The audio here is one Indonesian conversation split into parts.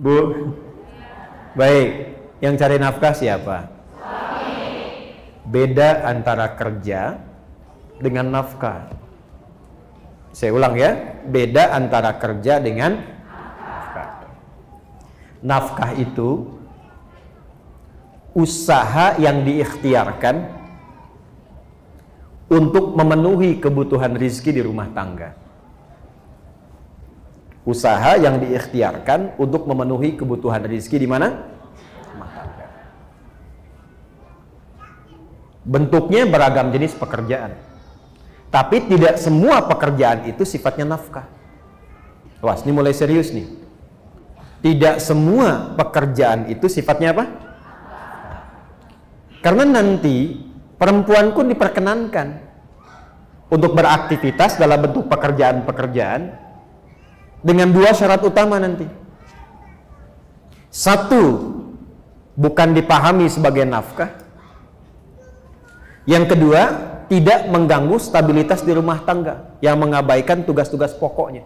Bu? Baik, yang cari nafkah siapa? Beda antara kerja dengan nafkah. Saya ulang ya, beda antara kerja dengan nafkah. Nafkah itu usaha yang diikhtiarkan untuk memenuhi kebutuhan rizki di rumah tangga. Usaha yang diikhtiarkan untuk memenuhi kebutuhan rizki di mana? Rumah tangga. Bentuknya beragam jenis pekerjaan, tapi tidak semua pekerjaan itu sifatnya nafkah. Awas, ini mulai serius nih. Tidak semua pekerjaan itu sifatnya apa? Karena nanti perempuan pun diperkenankan untuk beraktivitas dalam bentuk pekerjaan-pekerjaan dengan dua syarat utama nanti. Satu, bukan dipahami sebagai nafkah. Yang kedua, tidak mengganggu stabilitas di rumah tangga, yang mengabaikan tugas-tugas pokoknya.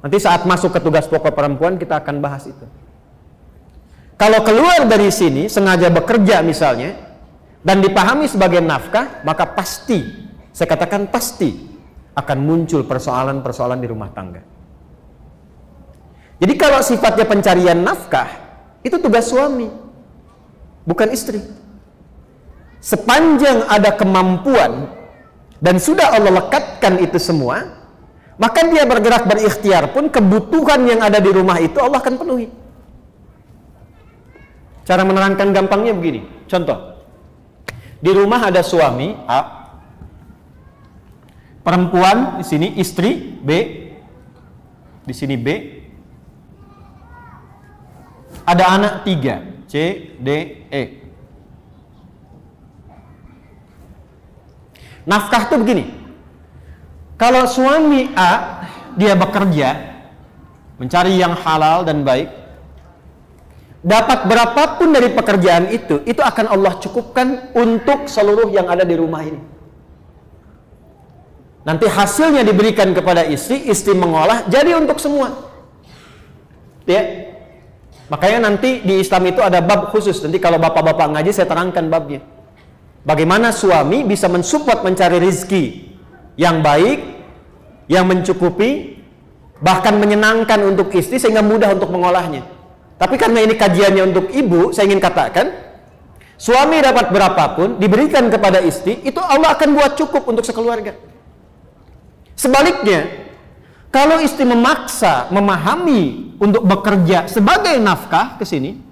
Nanti saat masuk ke tugas pokok perempuan kita akan bahas itu. Kalau keluar dari sini sengaja bekerja misalnya dan dipahami sebagai nafkah, maka pasti, saya katakan pasti akan muncul persoalan-persoalan di rumah tangga. Jadi kalau sifatnya pencarian nafkah, itu tugas suami, bukan istri. Sepanjang ada kemampuan dan sudah Allah lekatkan itu semua, maka dia bergerak berikhtiar pun kebutuhan yang ada di rumah itu Allah akan penuhi. Cara menerangkan gampangnya begini, contoh. Di rumah ada suami A, perempuan di sini istri B, di sini B, ada anak 3 C, D, E. Nafkah itu begini. Kalau suami A dia bekerja mencari yang halal dan baik, dapat berapapun dari pekerjaan itu akan Allah cukupkan untuk seluruh yang ada di rumah ini. Nanti hasilnya diberikan kepada istri, istri mengolah jadi untuk semua. Ya. Makanya nanti di Islam itu ada bab khusus. Nanti kalau bapak-bapak ngaji saya terangkan babnya. Bagaimana suami bisa mensupport mencari rizki yang baik, yang mencukupi, bahkan menyenangkan untuk istri sehingga mudah untuk mengolahnya. Tapi karena ini kajiannya untuk ibu, saya ingin katakan, suami dapat berapapun diberikan kepada istri, itu Allah akan buat cukup untuk sekeluarga. Sebaliknya, kalau istri memaksa, memahami untuk bekerja sebagai nafkah ke sini,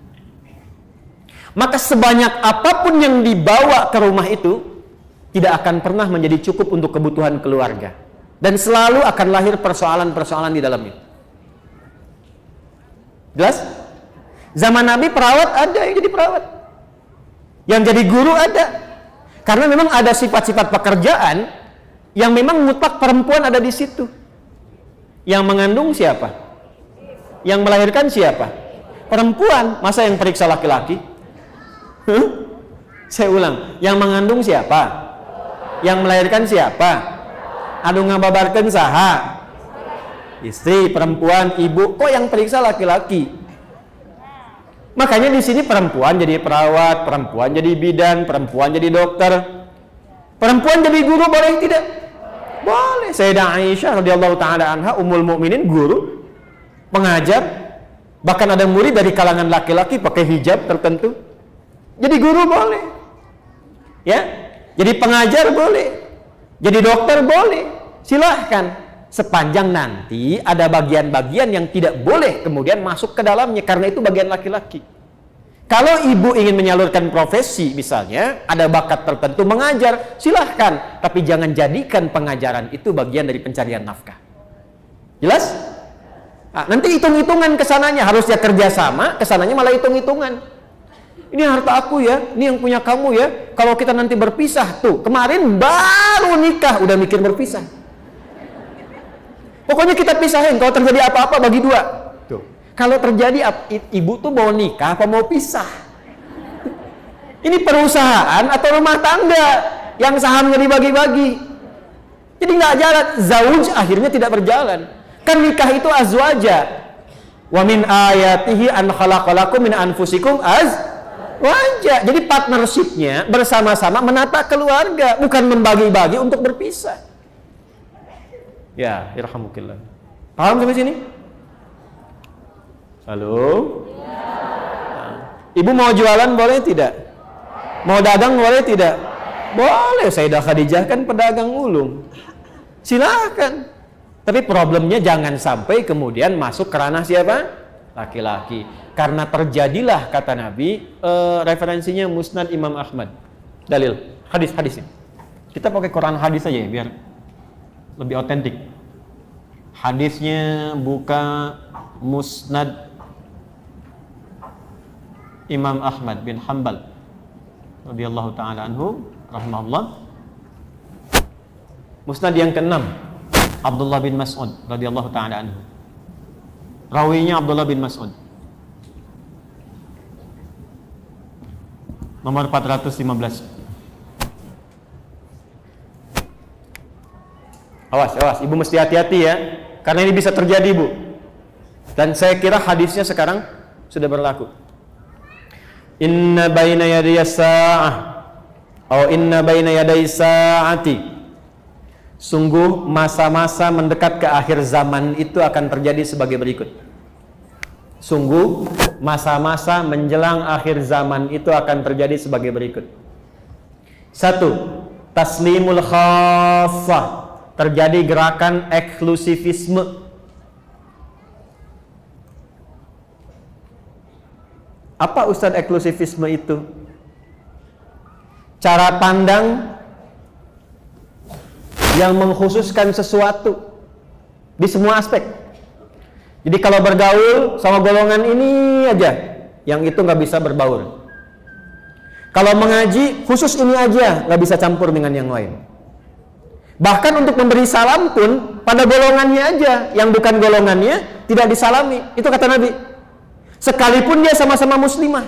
maka sebanyak apapun yang dibawa ke rumah itu tidak akan pernah menjadi cukup untuk kebutuhan keluarga, dan selalu akan lahir persoalan-persoalan di dalamnya. Jelas? Zaman Nabi perawat ada yang jadi perawat, yang jadi guru ada, karena memang ada sifat-sifat pekerjaan yang memang mutlak perempuan ada di situ. Yang mengandung siapa? Yang melahirkan siapa? Perempuan. Masa yang periksa laki-laki? Saya ulang, yang mengandung siapa? Yang melahirkan siapa? Adu ngababarkeun saha? Istri, perempuan, ibu. Kok yang periksa laki-laki? Makanya di sini perempuan jadi perawat, perempuan jadi bidan, perempuan jadi dokter, perempuan jadi guru, boleh tidak? Boleh. Sayyidah Aisyah radhiyallahu taala anha, ummul mukminin, guru, pengajar, bahkan ada murid dari kalangan laki-laki pakai hijab tertentu. Jadi guru boleh, ya. Jadi pengajar boleh, jadi dokter boleh, silahkan. Sepanjang nanti ada bagian-bagian yang tidak boleh kemudian masuk ke dalamnya, karena itu bagian laki-laki. Kalau ibu ingin menyalurkan profesi misalnya, ada bakat tertentu mengajar, silahkan. Tapi jangan jadikan pengajaran itu bagian dari pencarian nafkah. Jelas? Nah, nanti hitung-hitungan kesananya, harusnya kerjasama, kesananya malah hitung-hitungan. Ini harta aku ya, ini yang punya kamu ya. Kalau kita nanti berpisah, tuh kemarin baru nikah udah mikir berpisah. Pokoknya kita pisahin, kalau terjadi apa-apa bagi dua. Tuh. Kalau terjadi ibu tuh mau nikah apa mau pisah? Ini perusahaan atau rumah tangga yang sahamnya dibagi-bagi. Jadi nggak jalan, zauj akhirnya tidak berjalan. Kan nikah itu azwaja. Wa min ayatihi an khalaqalakum min anfusikum azwaja. Jadi partnershipnya bersama-sama menata keluarga, bukan membagi-bagi untuk berpisah. Ya, irhamukillah. Paham sampai sini? Halo? Ibu mau jualan boleh tidak? Mau dagang boleh tidak? Boleh. Sayyidah Khadijah kan pedagang ulung. Silahkan. Tapi problemnya jangan sampai kemudian masuk ke ranah siapa? Laki-laki. Karena terjadilah, kata Nabi, referensinya Musnad Imam Ahmad. Dalil, hadisnya. Kita pakai Quran hadis aja ya, biar lebih otentik. Hadisnya buka Musnad Imam Ahmad bin Hanbal radhiyallahu ta'ala anhu rahimahullah. Musnad yang ke-6, Abdullah bin Mas'ud radhiyallahu ta'ala anhu. Rawinya Abdullah bin Mas'ud. Nomor 415. Awas, ibu mesti hati-hati ya, karena ini bisa terjadi, Bu. Dan saya kira hadisnya sekarang sudah berlaku. Inna baina yaday sa'ah atau inna baina yaday sa'ati. Sungguh masa-masa mendekat ke akhir zaman itu akan terjadi sebagai berikut. Sungguh masa-masa menjelang akhir zaman itu akan terjadi sebagai berikut. 1. Taslimul khassah. Terjadi gerakan eksklusivisme. Apa Ustadz eksklusivisme itu? Cara pandang yang mengkhususkan sesuatu di semua aspek. Jadi kalau bergaul sama golongan ini aja, yang itu nggak bisa berbaur. Kalau mengaji khusus ini aja, nggak bisa campur dengan yang lain. Bahkan untuk memberi salam pun pada golongannya aja, yang bukan golongannya tidak disalami. Itu kata Nabi. Sekalipun dia sama-sama muslimah.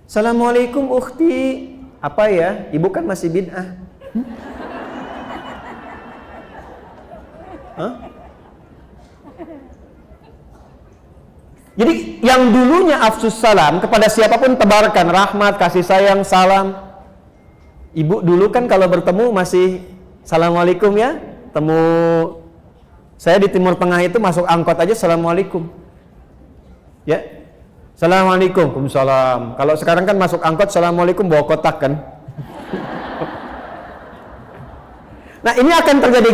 Assalamualaikum ukhti. Apa ya? Ibu kan masih bid'ah. Hah? Jadi yang dulunya afsus salam kepada siapapun tebarkan rahmat, kasih sayang, salam. Ibu dulu kan kalau bertemu masih assalamualaikum ya. Temu saya di Timur Tengah itu masuk angkot aja assalamualaikum. Ya. Assalamualaikum. Waalaikumsalam. Kalau sekarang kan masuk angkot assalamualaikum bawa kotak kan. Nah, ini akan terjadi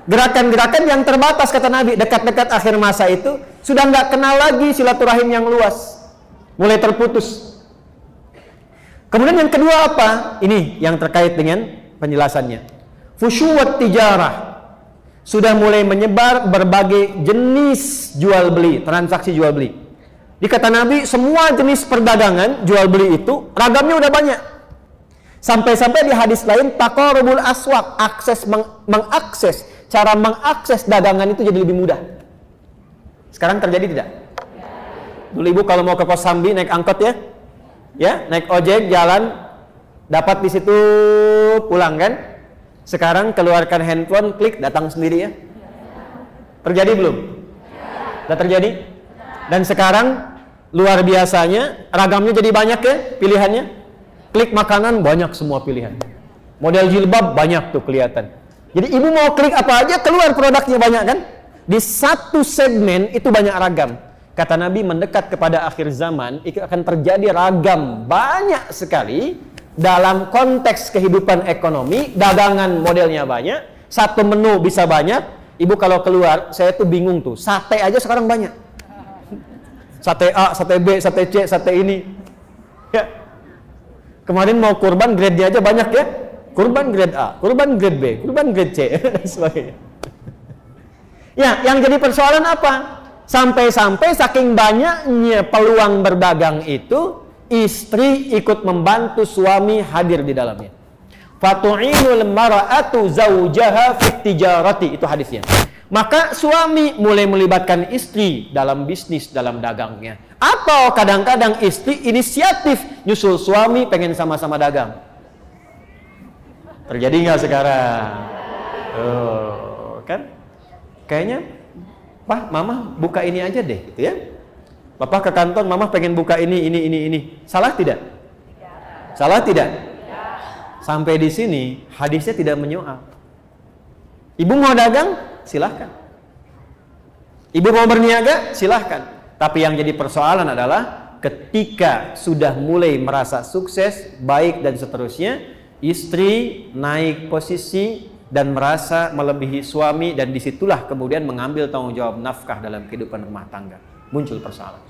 gerakan-gerakan yang terbatas kata Nabi. Dekat-dekat akhir masa itu sudah nggak kenal lagi silaturahim yang luas, mulai terputus. Kemudian yang kedua apa? Ini yang terkait dengan penjelasannya. Fusyuwat tijarah, sudah mulai menyebar berbagai jenis jual beli, transaksi jual beli. Di kata Nabi semua jenis perdagangan jual beli itu ragamnya udah banyak. Sampai-sampai di hadis lain taqarrubul aswaq, cara mengakses dagangan itu jadi lebih mudah. Sekarang terjadi tidak? Dulu ibu kalau mau ke Kosambi naik angkot ya, naik ojek jalan, dapat di situ pulang kan? Sekarang keluarkan handphone, klik datang sendiri ya. Terjadi belum? Sudah terjadi? Dan sekarang luar biasanya ragamnya jadi banyak ya pilihannya. Klik makanan banyak semua pilihan. Model jilbab banyak tuh kelihatan. Jadi ibu mau klik apa aja keluar produknya banyak kan? Di satu segmen itu banyak ragam. Kata Nabi mendekat kepada akhir zaman itu akan terjadi ragam banyak sekali dalam konteks kehidupan ekonomi. Dagangan modelnya banyak, satu menu bisa banyak. Ibu kalau keluar saya tuh bingung tuh. Sate aja sekarang banyak. Sate A, sate B, sate C, sate ini. Ya. Kemarin mau kurban grade-nya aja banyak ya. Kurban grade A, kurban grade B, kurban grade C dan sebagainya. Ya, yang jadi persoalan apa? Sampai-sampai saking banyaknya peluang berdagang itu, istri ikut membantu suami hadir di dalamnya. Fatu'inul mara'atu zawjaha fit tijarati, itu hadisnya. Maka suami mulai melibatkan istri dalam bisnis, dalam dagangnya. Atau kadang-kadang istri inisiatif nyusul suami pengen sama-sama dagang. Terjadi nggak sekarang? Kan? Kayaknya Pak, mama buka ini aja deh, gitu ya. Bapak ke kantor, mama pengen buka ini. Salah tidak? Salah tidak? Sampai di sini hadisnya tidak menyoal. Ibu mau dagang, silahkan. Ibu mau berniaga, silahkan. Tapi yang jadi persoalan adalah ketika sudah mulai merasa sukses, baik dan seterusnya, istri naik posisi dan merasa melebihi suami, dan disitulah kemudian mengambil tanggung jawab nafkah dalam kehidupan rumah tangga. Muncul persoalan.